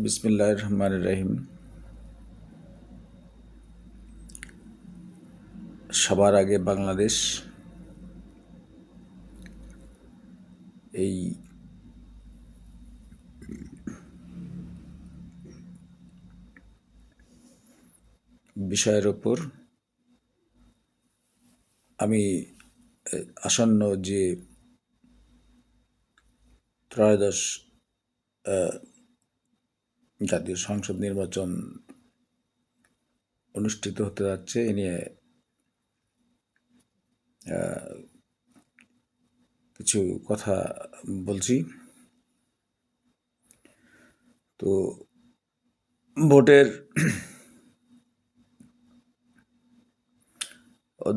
বিসমিল্লাহির রহমানির রহিম। সবার আগে বাংলাদেশ এই বিষয়ের ওপর আমি আসন্ন যে ত্রয়োদশ জাতীয় সংসদ নির্বাচন অনুষ্ঠিত হতে যাচ্ছে এ নিয়ে কিছু কথা বলছি। তো ভোটের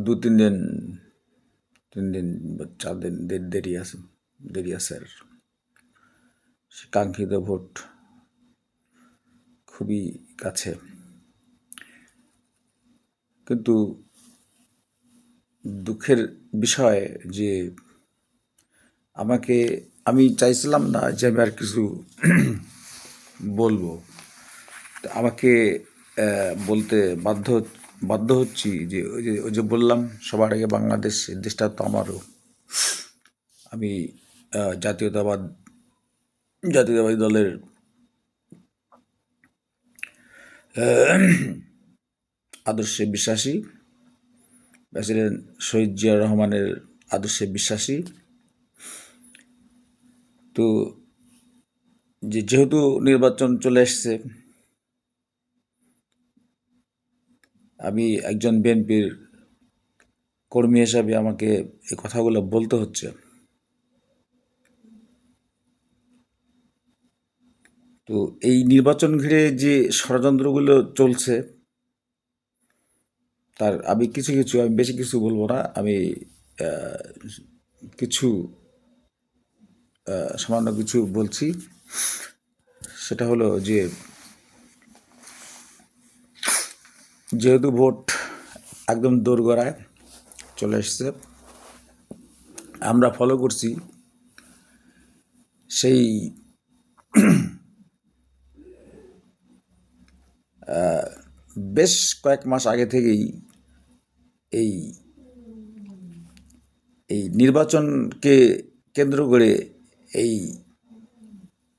2-3 দিন 3 দিন বা 4 দিন দেরি আছে আর সে কাঙ্ক্ষিত ভোট খুবই কাছে। কিন্তু দুঃখের বিষয় যে আমি চাইছিলাম না যে আমি আর কিছু বলবো। আমাকে বলতে বাধ্য হচ্ছি যে ওই যে বললাম সবার আগে বাংলাদেশ, এই দেশটা তো আমারও। আমি জাতীয়তাবাদী দলের আদর্শে বিশ্বাসী, প্রেসিডেন্ট শহীদ জিয়াউর রহমানের আদর্শে বিশ্বাসী। তো যেহেতু নির্বাচন চলে এসছে, আমি একজন বিএনপির কর্মী হিসাবে আমাকে এই কথাগুলো বলতে হচ্ছে। তো এই নির্বাচন ঘিরে যে ষড়যন্ত্রগুলো চলছে তার আমি বেশি কিছু বলবো না। আমি কিছু সামান্য কিছু বলছি। সেটা হলো যে যেহেতু ভোট একদম দোরগোড়ায় চলে এসছে, আমরা ফলো করছি সেই বেশ কয়েক মাস আগে থেকেই এই এই নির্বাচনকে কেন্দ্র করে এই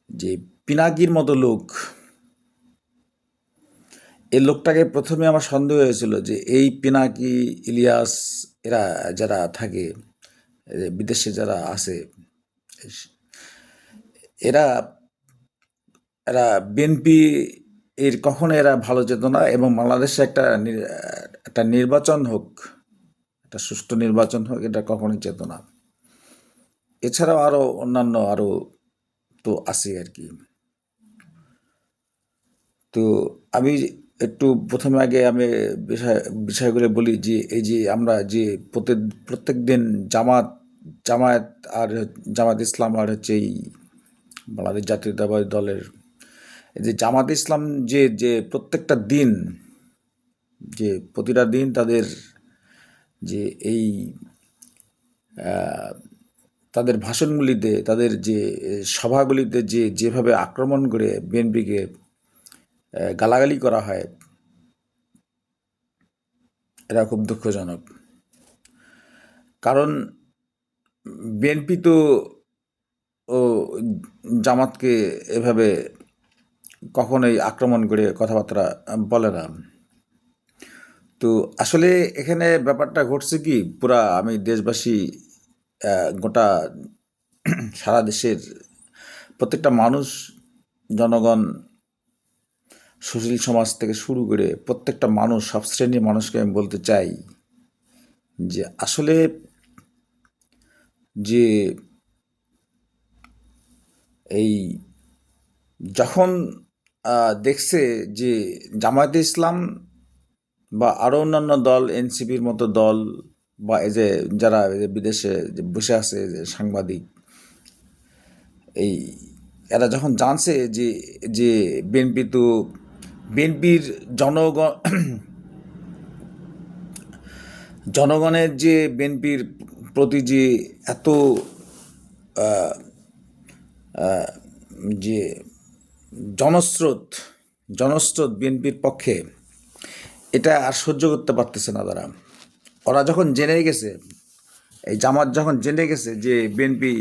যে পিনাকির মতো লোক, এই লোকটাকে প্রথমে আমার সন্দেহ হয়েছিল যে এই পিনাকি, ইলিয়াস, এরা যারা থাকে বিদেশে যারা আছে, এরা এরা বিএনপি এর কখনো এরা ভালো যেত না, এবং বাংলাদেশে একটা নির্বাচন হোক, একটা সুষ্ঠু নির্বাচন হোক, এটা কখনোই চেত না। এছাড়াও আরো অন্যান্য আরো তো আছে আর কি। তো আমি একটু প্রথমে আগে আমি বিষয়গুলো বলি যে এই যে আমরা যে প্রত্যেক দিন জামায়াত আর জামাত ইসলাম আর হচ্ছে এই বাংলাদেশ জাতীয়তাবাদী দলের এই যে জামাত ইসলাম যে প্রত্যেকটা দিন, যে প্রতিটা দিন তাদের যে এই তাদের ভাষণগুলিতে, তাদের যে সভাগুলিতে যেভাবে আক্রমণ করে বিএনপিকে গালাগালি করা হয়, এটা খুব দুঃখজনক। কারণ বিএনপি তো ও জামাতকে এভাবে কখনোই আক্রমণ করে কথাবার্তা বলে না। তো আসলে এখানে ব্যাপারটা ঘটছে কি, পুরা আমি দেশবাসী, গোটা সারা দেশের প্রত্যেকটা মানুষ, জনগণ, সুশীল সমাজ থেকে শুরু করে প্রত্যেকটা মানুষ, সব শ্রেণীর মানুষকে আমি বলতে চাই যে আসলে যে এই যখন দেখছে যে জামায়াতে ইসলাম বা আরও অন্যান্য দল, এনসিপির মতো দল, বা এই যে যারা বিদেশে যে বসে আছে যে সাংবাদিক, এই এরা যখন জানছে যে যে বিএনপির জনগণের যে বিএনপির প্রতি যে এত যে জনস্রোত জনস্রোত বিএনপির পক্ষে, এটা আর সহ্য করতে পারতেছে না তারা। ওরা যখন জেনে গেছে, এই জামাত যখন জেনে গেছে যে বিএনপি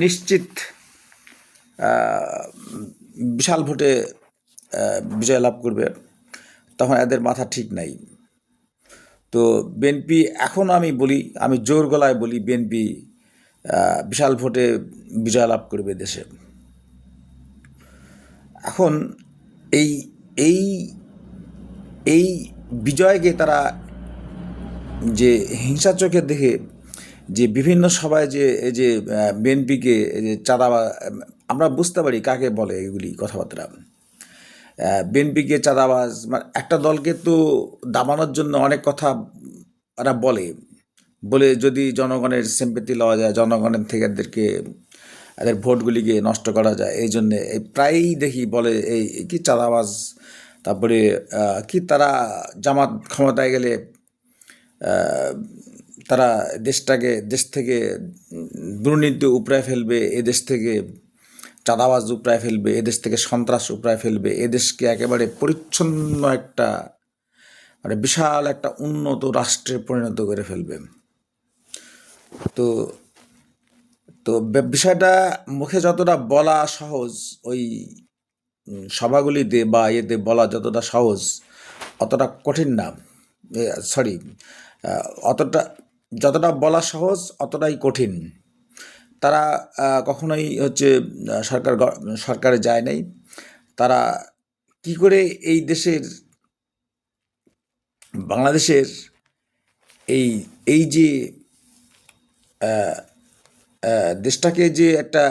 নিশ্চিত বিশাল ভোটে বিজয় লাভ করবে, তখন এদের মাথা ঠিক নাই। তো বিএনপি এখন আমি জোর গলায় বলি, বিএনপি বিশাল ভোটে বিজয় লাভ করবে দেশে। এখন এই এই এই বিজয়কে তারা যে হিংসা চোখে দেখে, যে বিভিন্ন সভায় যে এই যে বিএনপিকে যে চাঁদা, আমরা বুঝতে পারি কাকে বলে এগুলি কথাবার্তা। বিএনপিকে চাঁদাবাজ, মানে একটা দলকে তো দাবানোর জন্য অনেক কথা ওরা বলে যদি জনগণের সিম্পেথি লওয়া যায়, জনগণের থেকে এদের ভোটগুলিকে নষ্ট করা যায়, এই জন্যে প্রায়ই দেখি বলে এই কি চাঁদাবাজ। তারপরে কি তারা জামাত ক্ষমতায় গেলে তারা দেশ থেকে দুর্নীতি উপড়ায় ফেলবে, এদেশ থেকে চাঁদাবাজ উপড়ায় ফেলবে, এদেশ থেকে সন্ত্রাস উপড়ায় ফেলবে, এদেশকে একেবারে পরিচ্ছন্ন একটা, মানে বিশাল একটা উন্নত রাষ্ট্রে পরিণত করে ফেলবে। তো তো বিষয়টা মুখে যতটা বলা সহজ, ওই সভাগুলিতে বা ইয়েতে বলা যতটা সহজ, অতটা কঠিন না। সরি, অতটা যতটা বলা সহজ অতটাই কঠিন। তারা কখনোই সরকারে যায় নাই। তারা কি করে এই বাংলাদেশের এই এই যে দেশটাকে যে একটা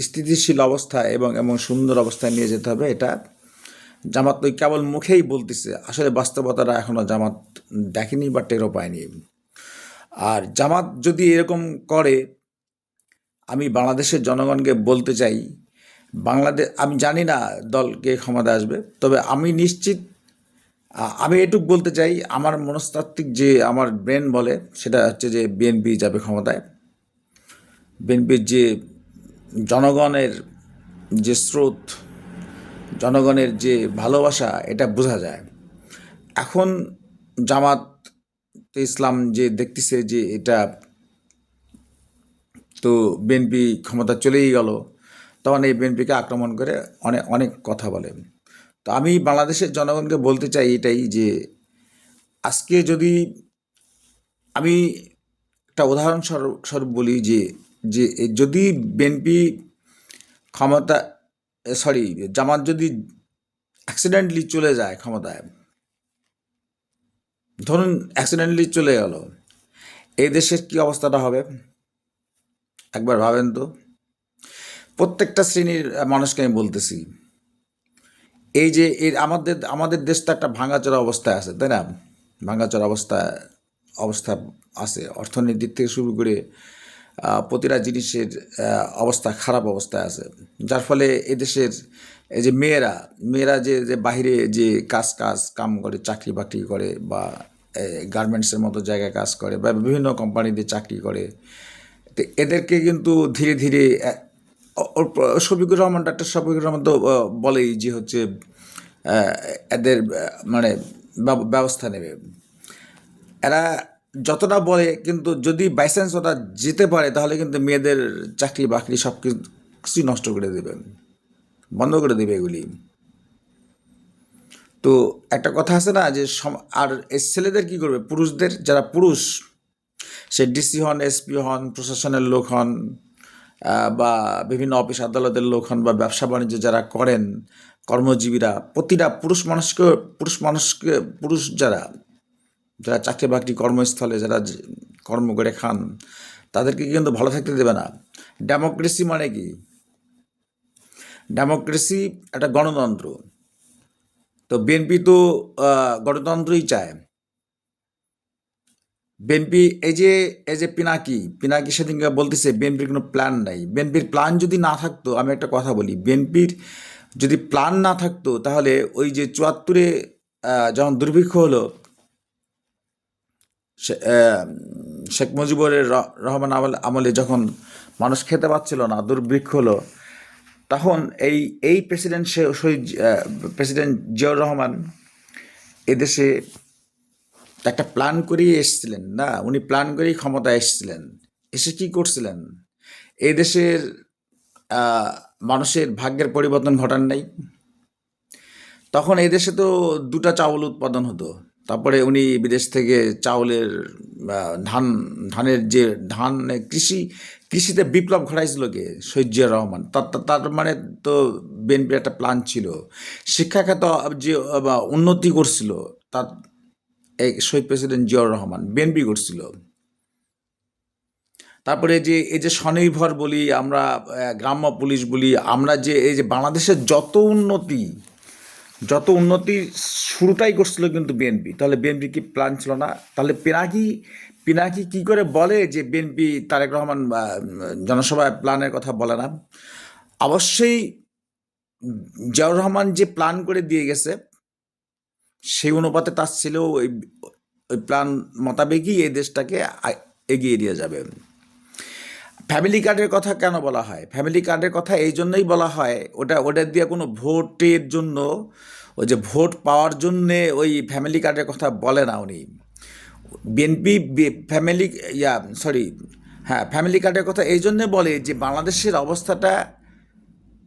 স্থিতিশীল অবস্থায় এবং সুন্দর অবস্থায় নিয়ে যেতে হবে, এটা জামাত ওই কেবল মুখেই বলতেছে, আসলে বাস্তবতাটা এখনও জামাত দেখেনি বা টেরও পায়নি। আর জামাত যদি এরকম করে, আমি বাংলাদেশের জনগণকে বলতে চাই, আমি জানি না দলকে ক্ষমতা আসবে, তবে আমি নিশ্চিত, আমি এটুকু বলতে চাই, আমার মনস্তাত্ত্বিক যে আমার ব্রেন বলে সেটা হচ্ছে যে বিএনপি যাবে ক্ষমতায়। বিএনপির যে জনগণের যে স্রোত, জনগণের যে ভালোবাসা, এটা বোঝা যায়। এখন জামাত ইসলাম যে দেখতেছে যে এটা তো বিএনপি ক্ষমতা চলেই গেল, তখন এই বিএনপিকে আক্রমণ করে অনেক অনেক কথা বলে। তো আমি বাংলাদেশের জনগণকে বলতে চাই এটাই, যে আজকে যদি আমি একটা উদাহরণস্বরূপ বলি, যে যে যদি বিএনপি ক্ষমতা, জামাত যদি অ্যাক্সিডেন্টলি চলে যায় ক্ষমতায়, ধরুন অ্যাক্সিডেন্টলি চলে গেল, এই দেশের কি অবস্থাটা হবে একবার ভাবেন তো। প্রত্যেকটা শ্রেণীর মানুষকে আমি বলতেছি, এই যে আমাদের দেশ তো একটা ভাঙাচোরা অবস্থায় আছে, তাই না? ভাঙাচোরা অবস্থা আছে, অর্থনীতির থেকে শুরু করে প্রতিটা জিনিসের অবস্থা খারাপ অবস্থায় আছে, যার ফলে এদেশের এই যে মেয়েরা যে বাহিরে যে কাম করে, চাকরি বাকরি করে, বা গার্মেন্টসের মতো জায়গায় কাজ করে, বা বিভিন্ন কোম্পানিতে চাকরি করে, তো এদেরকে কিন্তু ধীরে ধীরে ডাক্তার শফিকুর রহমান তো বলেই যে হচ্ছে এদের মানে ব্যবস্থা নেবে। এরা যতটা বলে, কিন্তু যদি বাইচান্স ওটা যেতে পারে, তাহলে কিন্তু মেয়েদের চাকরি বাকরি সব কিছুই নষ্ট করে দেবে, বন্ধ করে দেবে এগুলি। তো একটা কথা আছে না যে আর এই ছেলেদের কি করবে, পুরুষদের, যারা পুরুষ, সে ডিসি হন, এসপি হন, প্রশাসনের লোক হন, বা বিভিন্ন অফিস আদালতের লোক হন, বা ব্যবসা বাণিজ্য যারা করেন, কর্মজীবীরা, প্রতিটা পুরুষ যারা চাকরি বাকরি কর্মস্থলে যারা কর্ম করে খান, তাদেরকে কিন্তু ভালো থাকতে দেবে না। ডেমোক্রেসি মানে কি? ডেমোক্রেসি একটা গণতন্ত্র। তো বিএনপি তো গণতন্ত্রই চায়। বিএনপি এই যে পিনাকি সেদিনকে বলতেছে বিএনপির কোনো প্ল্যান নাই। বিএনপির প্ল্যান যদি না থাকতো, আমি একটা কথা বলি, বিএনপির যদি প্ল্যান না থাকতো, তাহলে ওই যে ৭৪-এ যখন দুর্ভিক্ষ হলো, শেখ মুজিবুর রহমান আমলে যখন মানুষ খেতে পাচ্ছিল না, দুর্ভিক্ষ হলো, তখন এই প্রেসিডেন্ট শহীদ প্রেসিডেন্ট জিয়াউর রহমান এদেশে একটা প্ল্যান করেই এসেছিলেন না, উনি প্ল্যান করেই ক্ষমতায় এসেছিলেন। এসে কি করছিলেন? এই দেশের মানুষের ভাগ্যের পরিবর্তন ঘটান নাই। তখন এই দেশে তো দুটা চাউল উৎপাদন হতো, তারপরে উনি বিদেশ থেকে চাউলের ধানের যে কৃষিতে বিপ্লব ঘটাইছিল কে? শহীদ জিয়া রহমান। তার মানে তো বিএনপির একটা প্ল্যান ছিল। শিক্ষা খাত যে উন্নতি করছিল, তার এই শহীদ প্রেসিডেন্ট জিয়াউর রহমান বিএনপি করছিল। তারপরে এই যে স্বনির্ভর বলি আমরা, গ্রাম্য পুলিশ বলি আমরা, যে এই যে বাংলাদেশের যত উন্নতি শুরুটাই করছিল কিন্তু বিএনপি। তাহলে বিএনপি কি প্ল্যান ছিল না? তাহলে পিনাকি কি করে বলে যে বিএনপি তারেক রহমান জনসভায় প্ল্যানের কথা বলে না? অবশ্যই জিয়াউর রহমান যে প্ল্যান করে দিয়ে গেছে সেই অনুপাতে তার ছেলেও ওই প্ল্যান মোতাবেকই এই দেশটাকে এগিয়ে দিয়ে যাবে। ফ্যামিলি কার্ডের কথা কেন বলা হয়? ফ্যামিলি কার্ডের কথা এই জন্যই বলা হয়, ওটা দিয়ে কোনো ভোটের জন্য, ওই যে ভোট পাওয়ার জন্যে ওই ফ্যামিলি কার্ডের কথা বলে না উনি। বিএনপি ফ্যামিলি হ্যাঁ, ফ্যামিলি কার্ডের কথা এই জন্যে বলে যে বাংলাদেশের অবস্থাটা,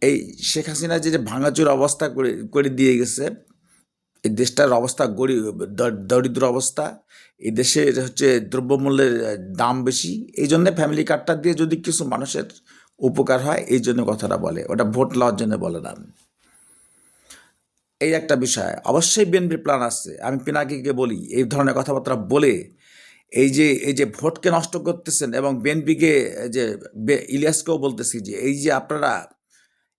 এই শেখ হাসিনা যে ভাঙাচুর অবস্থা করে দিয়ে গেছে, এই দেশটার অবস্থা দরিদ্র অবস্থা, এই দেশের হচ্ছে দ্রব্যমূল্যের দাম বেশি, এই জন্য ফ্যামিলি কার্ডটা দিয়ে যদি কিছু মানুষের উপকার হয়, এই জন্য কথাটা বলে, ওটা ভোট লওয়ার জন্য বলে না। এই একটা বিষয়। অবশ্যই বিএনপির প্ল্যান আছে। আমি পিনাকিকে বলি, এই ধরনের কথাবার্তা বলে এই যে ভোটকে নষ্ট করতেছেন, এবং বিএনপিকে যে ইলিয়াসকেও বলতেছি যে এই যে আপনারা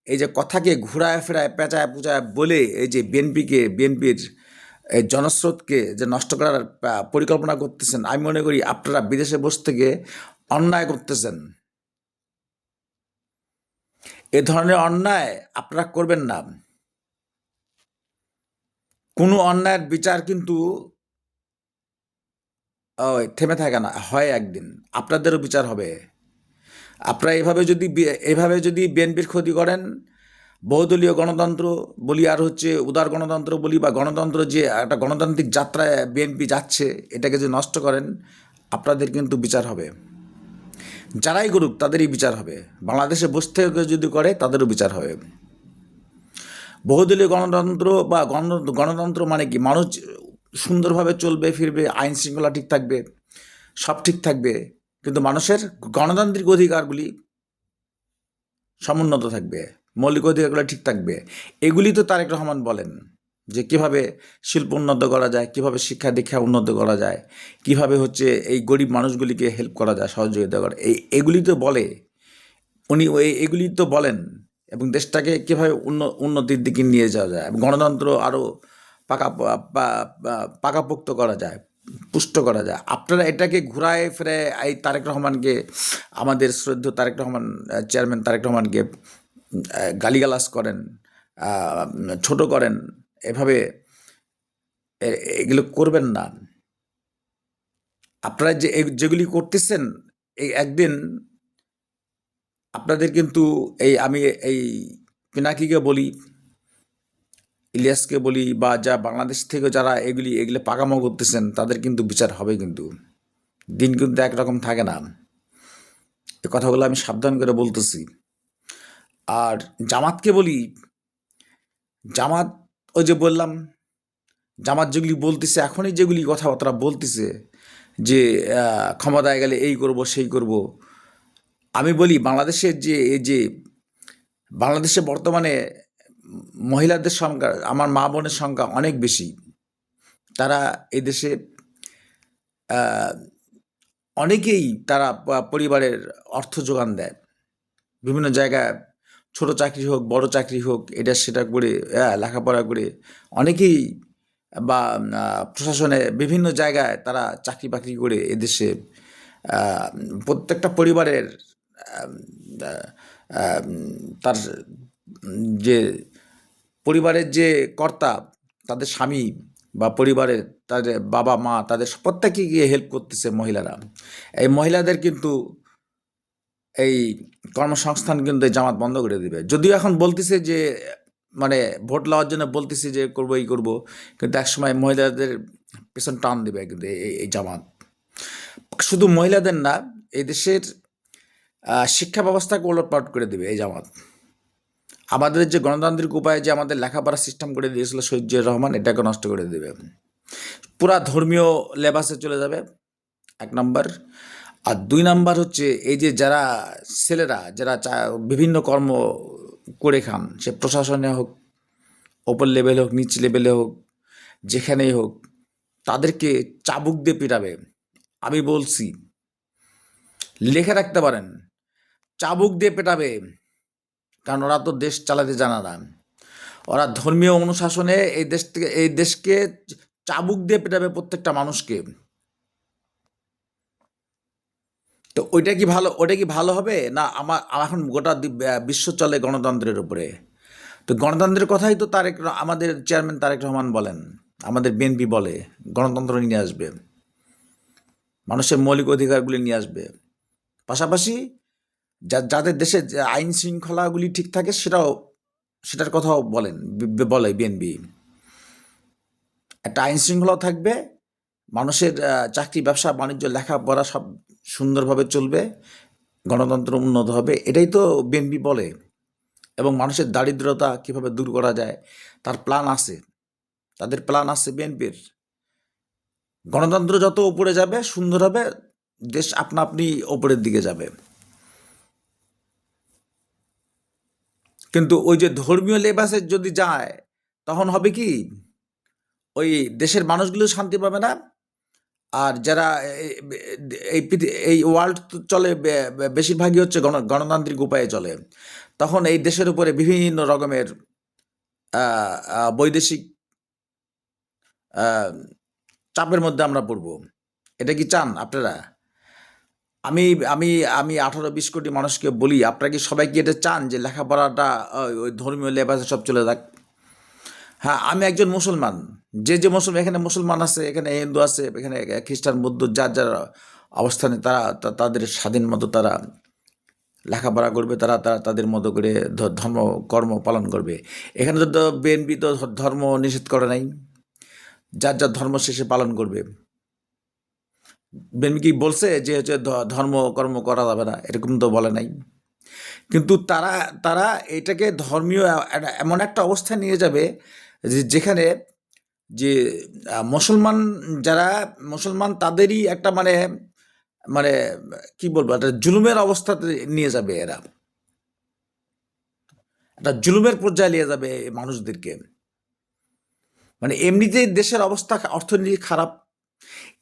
এই যে কথাকে ঘুরায় ফেরায় পেঁচায় পুচায় বলে এই যে বিএনপির এই জনস্রোতকে যে নষ্ট করার পরিকল্পনা করতেছেন, আমি মনে করি আপনারা বিদেশে বসে থেকে অন্যায় করতেছেন। এ ধরনের অন্যায় আপনারা করবেন না। কোনো অন্যায়ের বিচার কিন্তু থেমে থাকে না, হয় একদিন আপনাদেরও বিচার হবে। আপনারা এভাবে যদি বিএনপির ক্ষতি করেন, বহুদলীয় গণতন্ত্র বলি আর হচ্ছে উদার গণতন্ত্র বলি, বা গণতন্ত্র যে একটা গণতান্ত্রিক যাত্রায় বিএনপি যাচ্ছে, এটাকে যে নষ্ট করেন, আপনাদের কিন্তু বিচার হবে। যারাই করুক তাদেরই বিচার হবে। বাংলাদেশে বসে থেকে যদি করে তাদেরও বিচার হবে। বহুদলীয় গণতন্ত্র বা গণতন্ত্র মানে কি? মানুষ সুন্দরভাবে চলবে ফিরবে, আইন শৃঙ্খলা ঠিক থাকবে, সব ঠিক থাকবে, কিন্তু মানুষের গণতান্ত্রিক অধিকারগুলি সমুন্নত থাকবে, মৌলিক অধিকারগুলো ঠিক থাকবে। এগুলি তো তারেক রহমান বলেন যে কিভাবে শিল্প উন্নত করা যায়, কিভাবে শিক্ষা দীক্ষা উন্নত করা যায়, কিভাবে হচ্ছে এই গরিব মানুষগুলিকে হেল্প করা যায়, সহযোগিতা করা, এগুলি তো বলে উনি, এগুলি তো বলেন। এবং দেশটাকে কীভাবে উন্নতির দিকে নিয়ে যাওয়া যায়, এবং গণতন্ত্র আরও পাকাপোক্ত করা যায়, পুষ্ট করা যায়। আপনারা এটাকে ঘুরায় ফিরে এই তারেক রহমানকে, আমাদের শ্রদ্ধেয় তারেক রহমান, চেয়ারম্যান তারেক রহমানকে গালিগালাজ করেন, ছোট করেন, এভাবে এগুলো করবেন না। আপনারা যেগুলি করতেছেন, এই একদিন আপনাদের কিন্তু আমি এই পিনাকিকে বলি, ইলিয়াসকে বলি, বা যা বাংলাদেশ থেকে যারা এগুলি পাকামো করতেছেন, তাদের কিন্তু বিচার হবে। কিন্তু দিন কিন্তু একরকম থাকে না। এ কথাগুলো আমি সাবধান করে বলতেছি। আর জামাতকে বলি, জামাত ওই যে বললাম, জামাত যেগুলি বলতেছে এখনই, যেগুলি কথাবার্তা বলতেছে যে ক্ষমতায় গেলে এই করব সেই করব, আমি বলি বাংলাদেশের বাংলাদেশে বর্তমানে মহিলাদের সংখ্যা, আমার মা বোনের সংখ্যা অনেক বেশি। তারা এই দেশে অনেকেই তারা পরিবারের অর্থ যোগান দেয় বিভিন্ন জায়গায়, ছোট চাকরি হোক বড় চাকরি হোক, এটা সেটা করে লেখাপড়া করে অনেকেই, বা প্রশাসনে বিভিন্ন জায়গায় তারা চাকরি বাকরি করে এদেশে প্রত্যেকটা পরিবারের তার যে পরিবারের যে কর্তা, তাদের স্বামী বা পরিবারের তাদের বাবা মা তাদের প্রত্যেকে গিয়ে হেল্প করতেছে মহিলারা। এই মহিলাদের কিন্তু এই কর্মসংস্থান কিন্তু এই জামাত বন্ধ করে দিবে। যদিও এখন বলতেছে যে মানে ভোট লওয়ার জন্য বলতেছে যে করবো এই করবো, কিন্তু একসময় মহিলাদের পেছন টান দিবে কিন্তু এই জামাত। শুধু মহিলাদের না, এই দেশের শিক্ষা ব্যবস্থাকে ওলটপালট করে দিবে এই জামাত। আমাদের যে গণতান্ত্রিক উপায়ে যে আমাদের লেখাপড়া সিস্টেম করে দিয়েছিল শহীদ জিয়াউর রহমান, এটাকে নষ্ট করে দেবে। পুরা ধর্মীয় লেবাসে চলে যাবে, এক নম্বর। আর দুই নাম্বার হচ্ছে এই যে যারা ছেলেরা যারা বিভিন্ন কর্ম করে খান, সে প্রশাসনে হোক, ওপর লেভেলে হোক, নিচ লেভেলে হোক, যেখানেই হোক, তাদেরকে চাবুক দিয়ে পিটাবে। আমি বলছি, লিখে রাখতে পারেন, চাবুক দিয়ে পেটাবে। কারণ ওরা তো দেশ চালাতে জানা না, ওরা ধর্মীয় অনুশাসনে এই দেশকে চাবুক দিয়ে পেটাবে প্রত্যেকটা মানুষকে। তো ওইটা কি ভালো হবে না? আমার এখন গোটা বিশ্ব চলে গণতন্ত্রের উপরে। তো গণতন্ত্রের কথাই তো আমাদের চেয়ারম্যান তারেক রহমান বলেন, আমাদের বিএনপি বলে গণতন্ত্র নিয়ে আসবে, মানুষের মৌলিক অধিকারগুলি নিয়ে আসবে। পাশাপাশি যাদের দেশে আইন শৃঙ্খলাগুলি ঠিক থাকে সেটার কথাও বলে বিএনপি। একটা আইন শৃঙ্খলাও থাকবে, মানুষের চাকরি ব্যবসা বাণিজ্য লেখাপড়া সব সুন্দরভাবে চলবে, গণতন্ত্র উন্নত হবে, এটাই তো বিএনপি বলে। এবং মানুষের দারিদ্রতা কিভাবে দূর করা যায় তার প্ল্যান আছে, তাদের প্ল্যান আছে বিএনপির। গণতন্ত্র যত উপরে যাবে, সুন্দর হবে, দেশ আপনা আপনি ওপরের দিকে যাবে। কিন্তু ওই যে ধর্মীয় লেবাসে যদি যায়, তখন হবে কি, ওই দেশের মানুষগুলো শান্তি পাবে না। আর যারা এই ওয়ার্ল্ড চলে বেশিরভাগই হচ্ছে গণতান্ত্রিক উপায়ে চলে, তখন এই দেশের উপরে বিভিন্ন রকমের বৈদেশিক চাপের মধ্যে আমরা পড়ব। এটা কি চান আপনারা? আমি আমি আমি 18-20 কোটি মানুষকে বলি, আপনারা কি সবাই কি এটা চান যে লেখাপড়াটা ওই ধর্মীয় লেবাসে সব চলে যাক? হ্যাঁ, আমি একজন মুসলমান। যে মুসলমান, এখানে মুসলমান আছে, এখানে হিন্দু আছে, এখানে খ্রিস্টান, বৌদ্ধ, যার যার অবস্থানে তারা তাদের স্বাধীন মতো তারা লেখাপড়া করবে, তারা তাদের মতো করে ধর্ম কর্ম পালন করবে। এখানে তো বিএনপি তো ধর্ম নিষেধ করে নাই, যার যার ধর্ম শেষে পালন করবে। বিএনপি কি বলছে যে হচ্ছে ধর্ম কর্ম করা যাবে না? এরকম তো বলে নাই। কিন্তু তারা তারা এটাকে ধর্মীয় এমন একটা অবস্থায় নিয়ে যাবে যেখানে যে যারা মুসলমান তাদেরই একটা মানে মানে কি বলবো, একটা জুলুমের অবস্থাতে নিয়ে যাবে এরা, একটা জুলুমের পর্যায়ে নিয়ে যাবে মানুষদেরকে। মানে এমনিতেই দেশের অবস্থা অর্থনীতি খারাপ,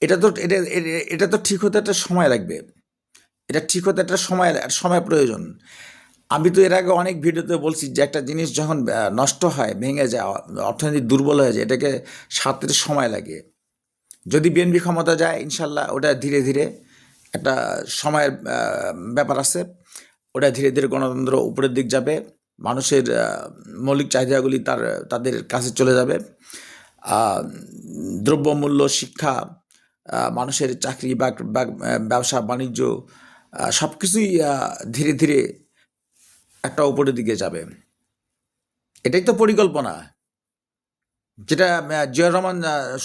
এটা তো ঠিক হতে একটা সময় লাগবে, এটা ঠিক হতে একটা সময় প্রয়োজন। আমি তো এর আগে অনেক ভিডিওতে বলছি যে একটা জিনিস যখন নষ্ট হয়, ভেঙে যায়, অর্থনীতি দুর্বল হয়ে যায়, এটাকে সারতে সময় লাগে। যদি বিএনপি ক্ষমতা যায়, ইনশাল্লাহ ওটা ধীরে ধীরে একটা সময়ের ব্যাপার আছে, ওটা ধীরে ধীরে গণতন্ত্র উপরের দিক যাবে, মানুষের মৌলিক চাহিদাগুলি তাদের কাছে চলে যাবে। দ্রব্যমূল্য, শিক্ষা, মানুষের চাকরি বা ব্যবসা বাণিজ্য সব কিছুই ধীরে ধীরে একটা উপরের দিকে যাবে। এটাই তো পরিকল্পনা, যেটা জিয়াউর রহমান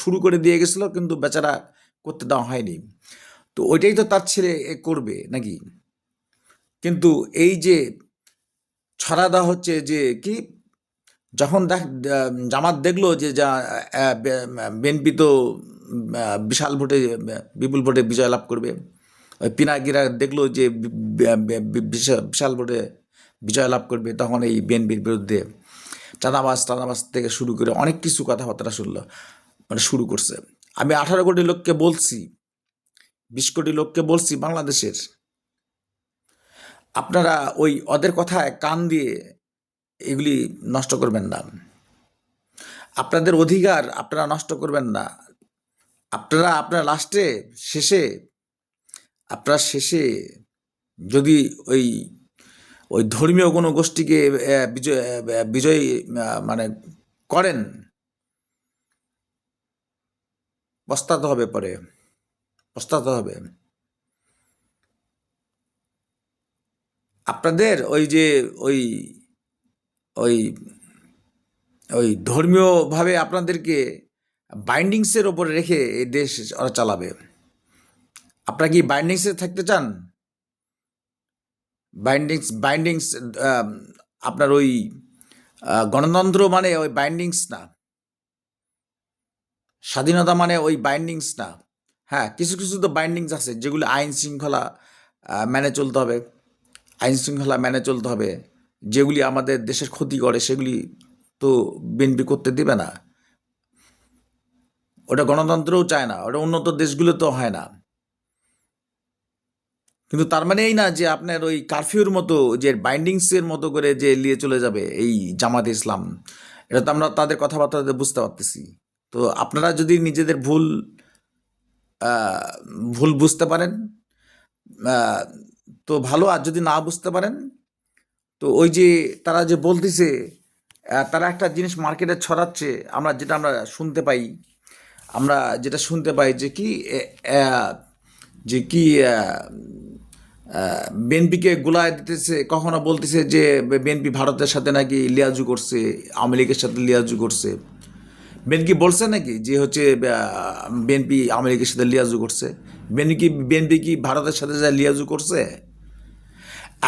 শুরু করে দিয়ে গেছিল, কিন্তু বেচারা করতে দেওয়া হয়নি। তো ওইটাই তো তার ছেলে করবে নাকি? কিন্তু এই যে ছড়া দেওয়া হচ্ছে যে কি, যখন জামাত দেখলো যে বিএনপি তো বিশাল ভোটে, বিপুল ভোটে বিজয় লাভ করবে, ওই পিনাকিরা দেখলো যে বিশাল ভোটে বিজয় লাভ করবে, তখন এই বিএনপির বিরুদ্ধে টানাবাজ থেকে শুরু করে অনেক কিছু কথাবার্তা শুরু করছে। আমি 18 কোটি লোককে বলছি, 20 কোটি লোককে বলছি বাংলাদেশের, আপনারা ওই ওদের কথায় কান দিয়ে এগুলি নষ্ট করবেন না, আপনাদের অধিকার আপনারা নষ্ট করবেন না। আপনারা শেষে যদি ওই ওই ধর্মীয় কোনো গোষ্ঠীকে বিজয়ী মানে করেন, পস্তাতে হবে, পরে পস্তাতে হবে। আপনাদের ওই যে ওই ওই ওই ধর্মীয়ভাবে আপনাদেরকে বাইন্ডিংসের ওপরে রেখে এই দেশ ওরা চালাবে। আপনারা কি বাইন্ডিংসে থাকতে চান? বাইন্ডিংস আপনার ওই গণতন্ত্র মানে ওই বাইন্ডিংস না, স্বাধীনতা মানে ওই বাইন্ডিংস না। হ্যাঁ, কিছু কিছু তো বাইন্ডিংস আছে যেগুলি আইন শৃঙ্খলা মেনে চলতে হবে, আইন শৃঙ্খলা মেনে চলতে হবে। যেগুলি আমাদের দেশের ক্ষতি করে সেগুলি তো বিএনপি করতে দেবে না। ওটা গণতন্ত্রও চায় না, ওটা উন্নত দেশগুলো তো হয় না। কিন্তু তার মানে এই না যে আপনার ওই কারফিউর মতো যে বাইন্ডিংসের মতো করে যে নিয়ে চলে যাবে এই জামাত ইসলাম। এটা তো আমরা তাদের কথাবার্তাতে বুঝতে পারতেছি। তো আপনারা যদি নিজেদের ভুল বুঝতে পারেন আহ, তো ভালো, আর যদি না বুঝতে পারেন তো ওই যে তারা যে বলতেছে, তারা একটা জিনিস মার্কেটে ছড়াচ্ছে, আমরা শুনতে পাই, আমরা যেটা শুনতে পাই যে কি আহ, যে কি বিএনপিকে গোলায় দিতেছে, কখনো বলতেছে যে বিএনপি ভারতের সাথে নাকি লিয়াজু করছে, আওয়ামী লীগের সাথে লিয়াজু করছে। বিএনপি বলছে নাকি যে হচ্ছে বিএনপি আওয়ামী লীগের সাথে লিয়াজু করছে? বিএনপি কি ভারতের সাথে যা লিয়াজু করছে?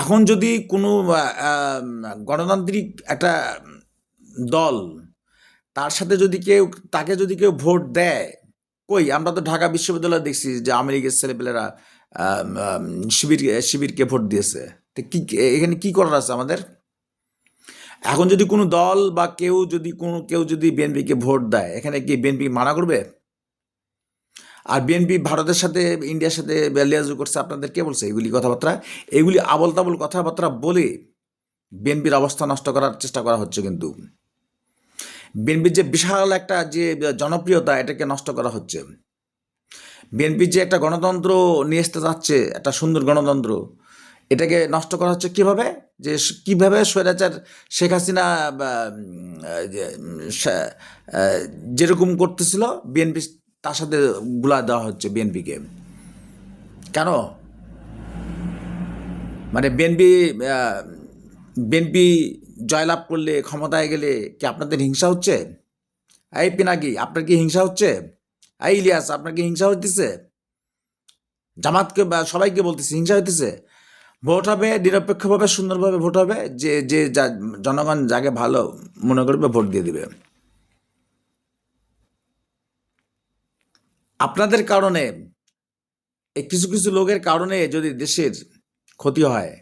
এখন যদি কোনো গণতান্ত্রিক একটা দল তার সাথে যদি তাকে যদি কেউ ভোট দেয়, কই আমরা তো ঢাকা বিশ্ববিদ্যালয়ে দেখছি যে আওয়ামী লীগের ছেলেপেলেরা শিবিরকে ভোট দিয়েছে। তো কি এখানে কি করার আছে আমাদের? এখন যদি কোনো দল বা কেউ যদি বিএনপিকে ভোট দেয়, এখানে কি বিএনপি মানা করবে? আর বিএনপি ভারতের সাথে ইন্ডিয়ার সাথে লিয়াজু করছে, আপনাদের কে বলছে এগুলি কথাবার্তা? এগুলি আবল তাবল কথাবার্তা বলে বিএনপির অবস্থা নষ্ট করার চেষ্টা করা হচ্ছে। কিন্তু বিএনপির যে বিশাল একটা যে জনপ্রিয়তা, এটাকে নষ্ট করা হচ্ছে। বিএনপি যে একটা গণতন্ত্র নিয়ে আসতে যাচ্ছে, একটা সুন্দর গণতন্ত্র, এটাকে নষ্ট করা হচ্ছে কিভাবে? যে কিভাবে স্বৈরাচার শেখ হাসিনা যেরকম করতেছিল বিএনপি, তার সাথে গুলা দেওয়া হচ্ছে বিএনপিকে। কেন? মানে বিএনপি জয়লাভ করলে, ক্ষমতায় গেলে কি আপনাদের হিংসা হচ্ছে? এই পিনাকি, আপনার কি হিংসা হচ্ছে? এই ইলিয়াস, আপনার কি হিংসা হইতেছে? জামাতকে বা সবাইকে বলতেছে হিংসা হইতেছে? ভোট হবে নিরপেক্ষভাবে, সুন্দরভাবে ভোট হবে, যে যে জনগণ যাকে ভালো মনে করবে ভোট দিয়ে দিবে। আপনাদের কারণে, এই কিছু কিছু লোকের কারণে যদি দেশের ক্ষতি হয়,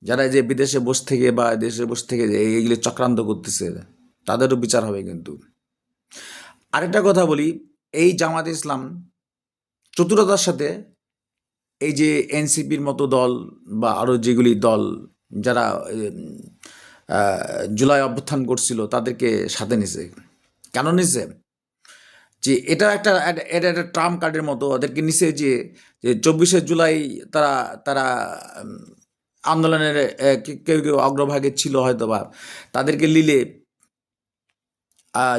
যারা যে বিদেশে বসে থেকে বা দেশে বসে থেকে যে এইগুলো চক্রান্ত করতেছে, তাদেরও বিচার হবে। কিন্তু আরেকটা কথা বলি, এই জামাত ইসলাম চতুরতার সাথে এই যে এনসিপির মতো দল বা আরও যেগুলি দল যারা জুলাই অভ্যুত্থান করছিল তাদেরকে সাথে নিছে। কেন নিছে? যে এটা একটা ট্রাম্প কার্ডের মতো ওদেরকে নিছে, যে 24শে জুলাই তারা তারা উম, আন্দোলনের কেউ কেউ অগ্রভাগে ছিল হয়তো বা, তাদেরকে নিলে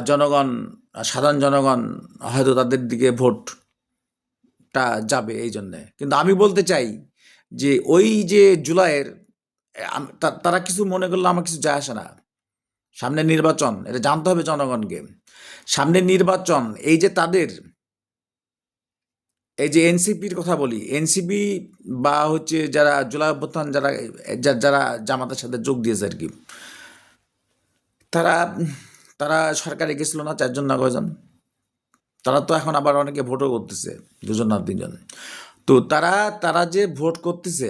জনগণ, সাধারণ জনগণ হয়তো তাদের দিকে ভোটটা যাবে এই জন্যে। কিন্তু আমি বলতে চাই যে ওই যে জুলাইয়ের তারা কিছু মনে করলে আমার কিছু যায় আসে না। সামনে নির্বাচন, এটা জানতে হবে জনগণকে। সামনে নির্বাচন, এই যে তাদের এই যে এনসিপির কথা বলি, এনসিপি বা হচ্ছে যারা জুলাই অভ্যুত্থান যারা জামাতের সাথে যোগ দিয়েছে আর কি, তারা তারা সরকারে গেছিল না 4 জন না কয়জন? তারা তো এখন আবার অনেকে ভোটও করতেছে, 2 জন না 3 জন। তো তারা তারা যে ভোট করতেছে,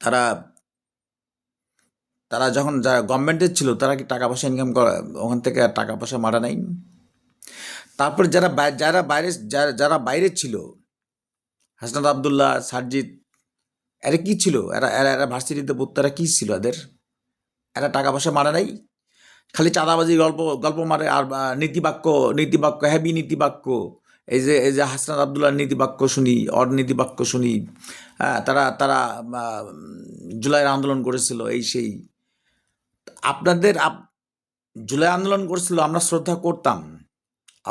তারা তারা যখন যারা গভর্নমেন্টের ছিল, তারা কি টাকা পয়সা ইনকাম করা, ওখান থেকে আর টাকা পয়সা মারা নাই? তারপরে যারা বাইরে ছিল, হাসনাত আবদুল্লাহ, সারজিৎ, এরা কি ছিল? এরা এরা এরা ভার্সিটিতে পড়তো, এরা কি ছিল এদের? এরা টাকা পয়সা মারে নাই, খালি চাঁদাবাজি গল্প গল্প মারে। আর নীতিবাক্য, হেভি নীতিবাক্য। এই যে হাসনাত আবদুল্লাহর নীতিবাক্য শুনি, নীতিবাক্য শুনি। হ্যাঁ, তারা তারা জুলাইয়ের আন্দোলন করেছিল, এই সেই। আপনাদের জুলাই আন্দোলন করছিল, আমরা শ্রদ্ধা করতাম,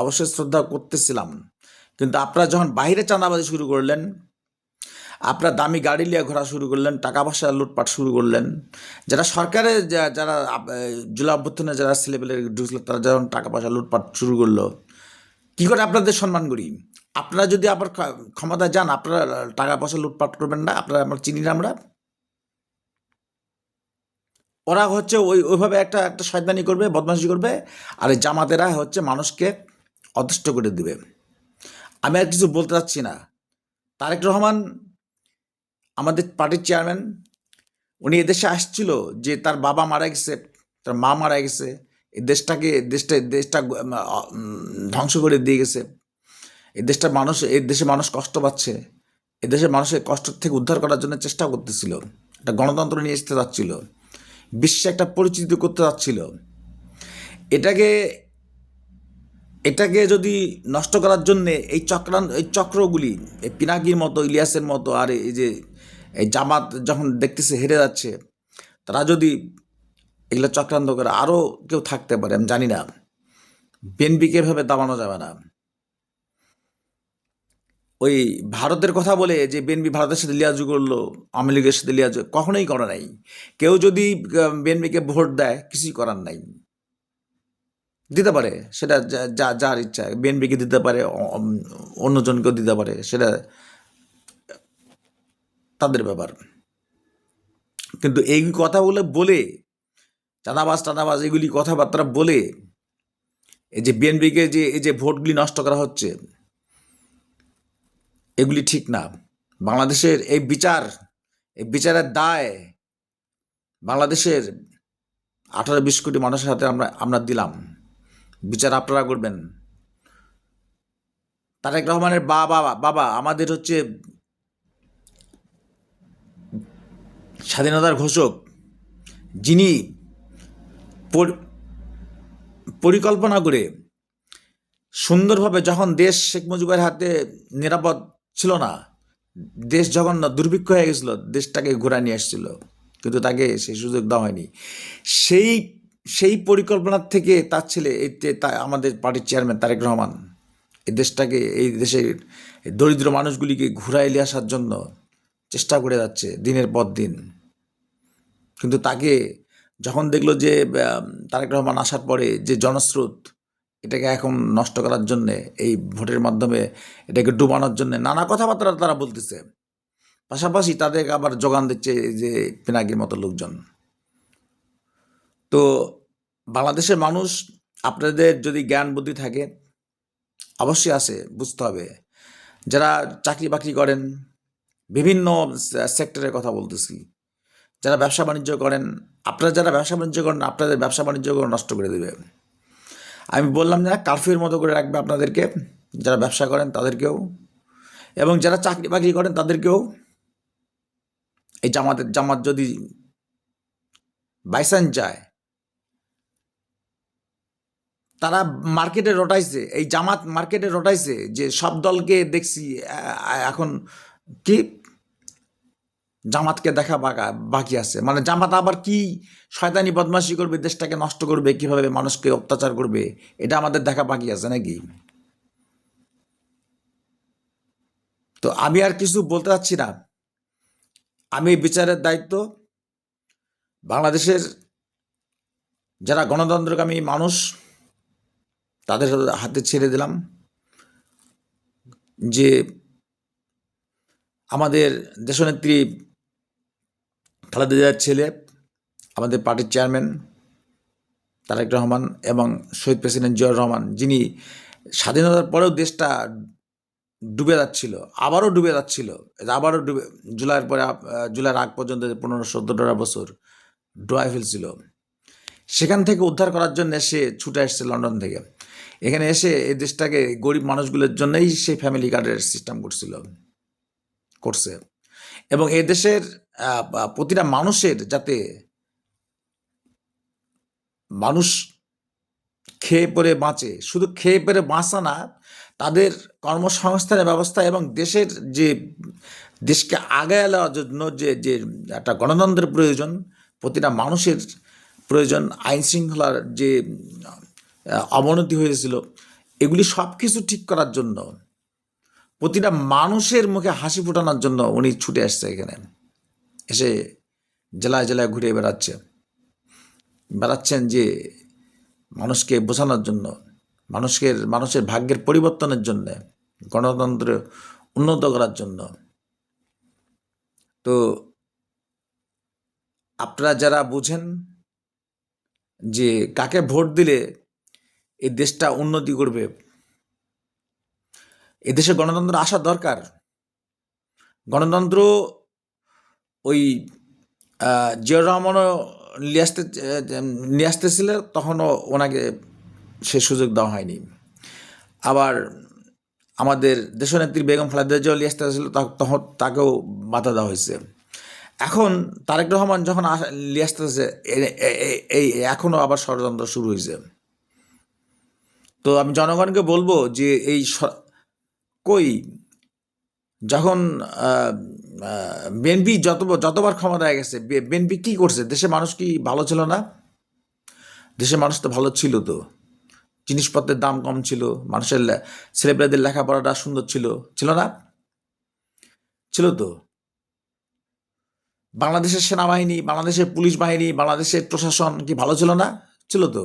অবশ্যই শ্রদ্ধা করতেছিলাম। কিন্তু আপনারা যখন বাইরে চাঁদাবাজি শুরু করলেন, আপনারা দামি গাড়ি নিয়ে ঘোরা শুরু করলেন, টাকা পয়সা লুটপাট শুরু করলেন, যারা সরকারের যারা জুলাই অভ্যুত্থানে যারা ছেলেপেলে ঢুকছিল, তারা যখন টাকা পয়সা লুটপাট শুরু করলো, কি করে আপনাদের সম্মান করি? আপনারা যদি আবার ক্ষমতায় যান, আপনারা টাকা পয়সা লুটপাট করবেন না? আপনারা আমরা চিনি না আমরা? ওরা হচ্ছে ওইভাবে একটা একটা শয়তানি করবে, বদমাশি করবে, আর এই জামাতেরা হচ্ছে মানুষকে অদৃষ্ট করে দিবে। আমি আর কিছু বলতে চাচ্ছি না। তারেক রহমান আমাদের পার্টির চেয়ারম্যান, উনি এদেশে আসছিল যে তার বাবা মারা গেছে, তার মা মারা গেছে, এই দেশটা ধ্বংস করে দিয়ে গেছে। এই দেশে মানুষ কষ্ট পাচ্ছে, এই দেশের মানুষের কষ্ট থেকে উদ্ধার করার জন্য চেষ্টা করতেছিল, একটা গণতন্ত্র নিয়ে আসতে যাচ্ছিল, বিশ্বে একটা পরিচিতি করতে যাচ্ছিল। এটাকে এটাকে যদি নষ্ট করার জন্যে এই চক্রগুলি, এই পিনাকির মতো, ইলিয়াসের মতো, আর এই যে এই জামাত যখন দেখতেছে হেরে যাচ্ছে, তারা যদি এগুলো চক্রান্ত করে, আরও কেউ থাকতে পারে, আমি জানি না। বিএনপিকে এভাবে দাবানো যাবে না। ওই ভারতের কথা বলে যে বিএনপি ভারতের সাথে লিয়াজু করলো, আওয়ামী লীগের সাথে লিয়াজু কখনোই করে নাই। কেউ যদি বিএনপিকে ভোট দেয়, কিছুই করার নাই। দিতে পারে, সেটা যার ইচ্ছা, বিএনপিকে দিতে পারে, অন্যজনকেও দিতে পারে, সেটা তাদের ব্যাপার। কিন্তু এই কথাগুলো বলে, চাঁদাবাজ এগুলি কথাবার্তা বলে, এই যে বিএনপিকে যে এই যে ভোটগুলি নষ্ট করা হচ্ছে, এগুলি ঠিক না। বাংলাদেশের এই বিচারের দায় বাংলাদেশের 18-20 কোটি মানুষের হাতে আমরা দিলাম। বিচার আপনারা করবেন। তারেক রহমানের বাবা আমাদের হচ্ছে স্বাধীনতার ঘোষক, যিনি পরিকল্পনা করে সুন্দরভাবে, যখন দেশ শেখ মুজিবের হাতে নিরাপদ ছিল না, দেশ যখন দুর্ভিক্ষ হয়ে গেছিল, দেশটাকে ঘোরা নিয়ে এসেছিল, কিন্তু তাকে সেই সুযোগ দেওয়া হয়নি। সেই পরিকল্পনার থেকে তার ছেলে, আমাদের পার্টির চেয়ারম্যান তারেক রহমান, এই দেশের দরিদ্র মানুষগুলিকে ঘুরাই নিয়ে আসার জন্য চেষ্টা করে যাচ্ছে দিনের পর দিন। কিন্তু তাকে যখন দেখলো যে তারেক রহমান আসার পরে যে জনস্রোত, এটাকে এখন নষ্ট করার জন্যে, এই ভোটের মাধ্যমে এটাকে ডুবানোর জন্য নানা কথাবার্তা তারা বলতেছে, পাশাপাশি তাদেরকে আবার যোগান দিচ্ছে যে পিনাকির মতো লোকজন। তো বাংলাদেশের মানুষ, আপনাদের যদি জ্ঞান বুদ্ধি থাকে, অবশ্যই আছে, বুঝতে হবে। যারা চাকরি বাকরি করেন, বিভিন্ন সেক্টরের কথা বলতেছি, যারা ব্যবসা বাণিজ্য করেন, আপনারা যারা ব্যবসা বাণিজ্য করেন, আপনাদের ব্যবসা বাণিজ্যগুলো নষ্ট করে দেবে। আমি বললাম না, কারফিউর মতো করে রাখবে আপনাদেরকে, যারা ব্যবসা করেন তাদেরকেও, এবং যারা চাকরি বাকরি করেন তাদেরকেও। এই জামাত যদি বাইসান যায়, তারা মার্কেটে রটাইছে, এই জামাত মার্কেটে রটাইছে যে সব দলকে দেখছি এখন কি জামাতকে দেখা বাকি আছে। মানে জামাত আবার কি শয়তানি বদমাশি করবে, দেশটাকে নষ্ট করবে, কিভাবে মানুষকে অত্যাচার করবে, এটা আমাদের দেখা বাকি আছে নাকি? তো আমি আর কিছু বলতে চাচ্ছি না। আমি বিচারের দায়িত্ব বাংলাদেশের যারা গণতন্ত্রকামী মানুষ, তাদের হাতে ছেড়ে দিলাম। যে আমাদের দেশনেত্রী খালেদা জিয়ার ছেলে, আমাদের পার্টির চেয়ারম্যান তারেক রহমান, এবং শহীদ প্রেসিডেন্ট জিয়াউর রহমান, যিনি স্বাধীনতার পরেও দেশটা ডুবে যাচ্ছিল, আবারও ডুবে যাচ্ছিল, আবারও জুলাইয়ের আগ পর্যন্ত 15-17টা বছর ডুবাই ফেলছিল, সেখান থেকে উদ্ধার করার জন্য সে ছুটে এসছে লন্ডন থেকে। এখানে এসে এই দেশটাকে গরিব মানুষগুলোর জন্যই সে ফ্যামিলি কার্ডের সিস্টেম করছে, এবং এই দেশের প্রতিটা মানুষের, যাতে মানুষ খেয়ে পরে বাঁচে, শুধু খেয়ে পরে বাঁচা না, তাদের কর্মসংস্থানের ব্যবস্থা, এবং দেশকে আগায় নেওয়ার জন্য যে একটা গণতন্ত্রের প্রয়োজন, প্রতিটা মানুষের প্রয়োজন, আইন শৃঙ্খলার যে অবনতি হয়েছিল, এগুলি সব কিছু ঠিক করার জন্য, প্রতিটা মানুষের মুখে হাসি ফোটানোর জন্য উনি ছুটে আসছে এখানে, এসে জেলায় জেলায় ঘুরে বেড়াচ্ছেন যে মানুষকে বোঝানোর জন্য, মানুষের ভাগ্যের পরিবর্তনের জন্য, গণতন্ত্র উন্নত করার জন্য। তো আপনারা যারা বুঝেন যে কাকে ভোট দিলে এই দেশটা উন্নতি করবে, এদেশে গণতন্ত্র আসা দরকার। গণতন্ত্র ওই জিয়াউর রহমানও নিয়ে আসতেছিল, তখনও ওনাকে সে সুযোগ দেওয়া হয়নি। আবার আমাদের দেশনেত্রী বেগম খালেদা জিয়াও নিয়ে আসতেছিল, তখন তাকেও বাধা দেওয়া হয়েছে। এখন তারেক রহমান যখন নিয়ে আসতেছে, এই এখনও আবার ষড়যন্ত্র শুরু হয়েছে। তো আমি জনগণকে বলবো যে এই কই, যখন বিএনপি যতবার ক্ষমতায় গেছে, বিএনপি কী করছে? দেশের মানুষ কি ভালো ছিল না? দেশের মানুষ তো ভালো ছিল, তো জিনিসপত্রের দাম কম ছিল, মানুষের ছেলেপেলেদের লেখাপড়াটা সুন্দর ছিল না? ছিল তো। বাংলাদেশের সেনাবাহিনী, বাংলাদেশের পুলিশ বাহিনী, বাংলাদেশের প্রশাসন কি ভালো ছিল না? ছিল তো।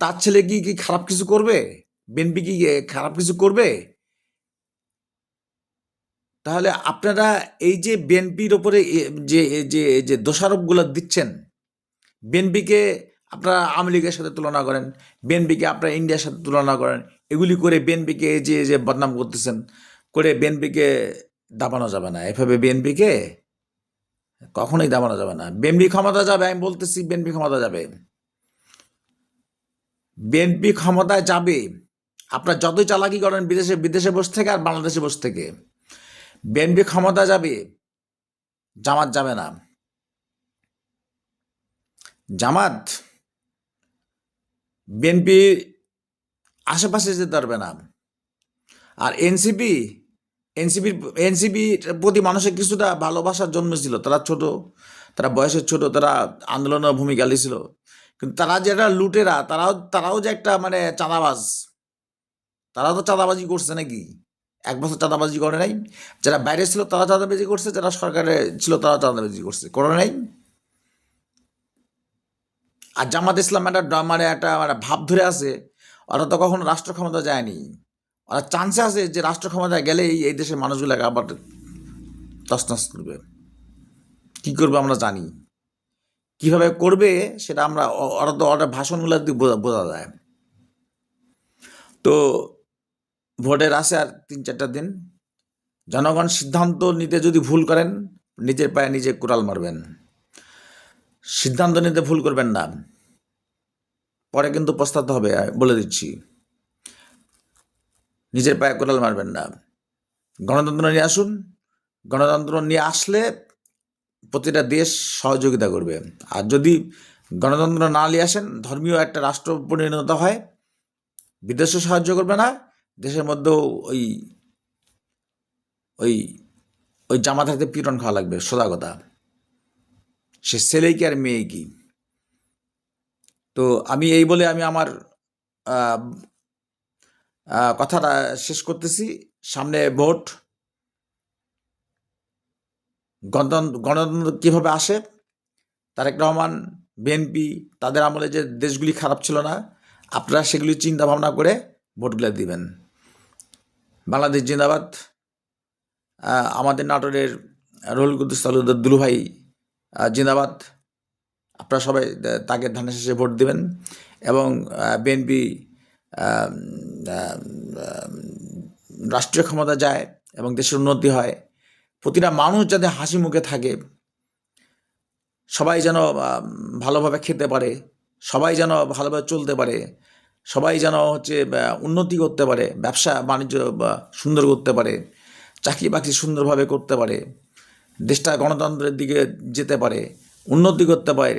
তার ছেলে কি খারাপ কিছু করবে? বিএনপি কি খারাপ কিছু করবে? তাহলে আপনারা এই যে বিএনপির ওপরে যে যে যে দোষারোপগুলো দিচ্ছেন, বিএনপিকে আপনারা আওয়ামী লীগের সাথে তুলনা করেন, বিএনপিকে আপনারা ইন্ডিয়ার সাথে তুলনা করেন, এগুলি করে বিএনপিকে যে বদনাম করতেছেন, করে বিএনপিকে দাবানো যাবে না। এভাবে বিএনপিকে কখনোই দাবানো যাবে না। বিএনপি ক্ষমতা যাবে, আমি বলতেছি বিএনপি ক্ষমতা যাবে, বিএনপি ক্ষমতায় যাবে। আপনার যতই চালাকি করেন বিদেশে বসে থেকে আর বাংলাদেশে বসে থেকে, বিএনপি ক্ষমতা যাবে, জামাত যাবে না। জামাত বিএনপি আশেপাশে যেতে পারবে না। আর এনসিপির প্রতি মানুষের কিছুটা ভালোবাসার জন্মেছিল। তারা ছোট, তারা বয়সের ছোট, তারা আন্দোলনের ভূমিকা নিয়েছিল, কিন্তু তারা যে একটা লুটেরা, তারাও যে একটা মানে চাঁদাবাজ, তারাও তো চাঁদাবাজি করছে নাকি? এক বছর চাঁদাবাজি করে নাই? যারা বাইরে ছিল তারা চাঁদাবাজি করছে, যারা সরকারে ছিল তারা চাঁদাবাজি করছে, করে নাই? আর জামাত ইসলাম একটা ভাব ধরে আছে, ওরা তো কখনো রাষ্ট্র ক্ষমতা যায়নি। ওরা চান্সে আছে যে রাষ্ট্র ক্ষমতায় গেলেই এই দেশের মানুষগুলোকে আবার তছনছ করবে। কী করবে আমরা জানি, কিভাবে করবে সেটা আমরা, ওরা ভাষণগুলো দিয়ে বোঝা যায়। তো ভোটের আছে আর 3-4টা দিন। জনগণ সিদ্ধান্ত নিতে যদি ভুল করেন, নিজের পায়ে নিজে কুড়াল মারবেন। সিদ্ধান্ত নিতে ভুল করবেন না, পরে কিন্তু পস্তাতে হবে, বলে দিচ্ছি। নিজের পায়ে কুড়াল মারবেন না। গণতন্ত্র নিয়ে আসুন, গণতন্ত্র নিয়ে আসলে প্রতিটা দেশ সহযোগিতা করবে। আর যদি গণতন্ত্র না নিয়ে আসেন, ধর্মীয় একটা রাষ্ট্র পরিণত হয়, বিদেশও সাহায্য করবে না, দেশের মধ্যেও ওই ওই ওই জামাত হাতে পীড়ন খাওয়া লাগবে। সোজা কথা, সে ছেলেই কি আর মেয়ে কি? তো আমি এই বলে আমি আমার কথাটা শেষ করতেছি। সামনে ভোট, গণতন্ত্র কীভাবে আসে? তারেক রহমান, বিএনপি, তাদের আমলে যে দেশগুলি খারাপ ছিল না, আপনারা সেগুলি চিন্তা ভাবনা করে ভোটগুলো দিবেন। বাংলাদেশ জিন্দাবাদ। আমাদের নাটোরের রুহুল কুদ্দুস তালুকদার দুলুভাই জিন্দাবাদ। আপনারা সবাই তাকে ধানের শেষে ভোট দেবেন, এবং বিএনপি রাষ্ট্রীয় ক্ষমতা যায় এবং দেশের উন্নতি হয়, প্রতিটা মানুষ যাতে হাসি মুখে থাকে, সবাই যেন ভালোভাবে খেতে পারে, সবাই যেন ভালোভাবে চলতে পারে, সবাই যেন উন্নতি করতে পারে, ব্যবসা বাণিজ্য সুন্দর করতে পারে, চাকরি বাকরি সুন্দরভাবে করতে পারে, দেশটা গণতন্ত্রের দিকে যেতে পারে, উন্নতি করতে পারে,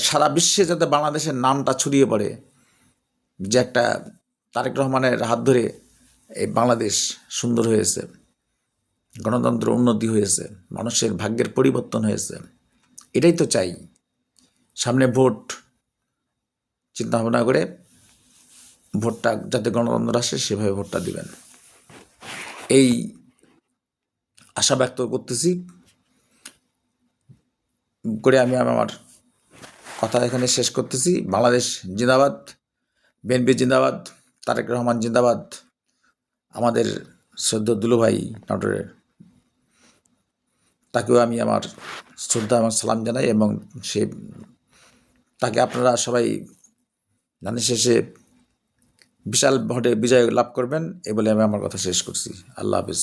সারা বিশ্বে যাতে বাংলাদেশের নামটা ছড়িয়ে পড়ে যে একটা তারেক রহমানের হাত ধরে এই বাংলাদেশ সুন্দর হয়েছে, গণতন্ত্র উন্নতি হয়েছে, মানুষের ভাগ্যের পরিবর্তন হয়েছে। এটাই তো চাই। সামনে ভোট, চিন্তা ভাবনা করে ভোটটা যাতে গণতন্ত্র আসে সেভাবে ভোটটা দিবেন, এই আশা ব্যক্ত করতেছি করে আমি আমার কথা এখানে শেষ করতেছি। বাংলাদেশ জিন্দাবাদ, বিএনপি জিন্দাবাদ, তারেক রহমান জিন্দাবাদ। আমাদের শ্রদ্ধ দুলুভাই নাটোরের, তাকেও আমি আমার শ্রদ্ধা এবং সালাম জানাই, এবং তাকে আপনারা সবাই ধানের শেষে বিশাল ভোটে বিজয় লাভ করবেন, এ বলে আমি আমার কথা শেষ করছি। আল্লাহ হাফেজ।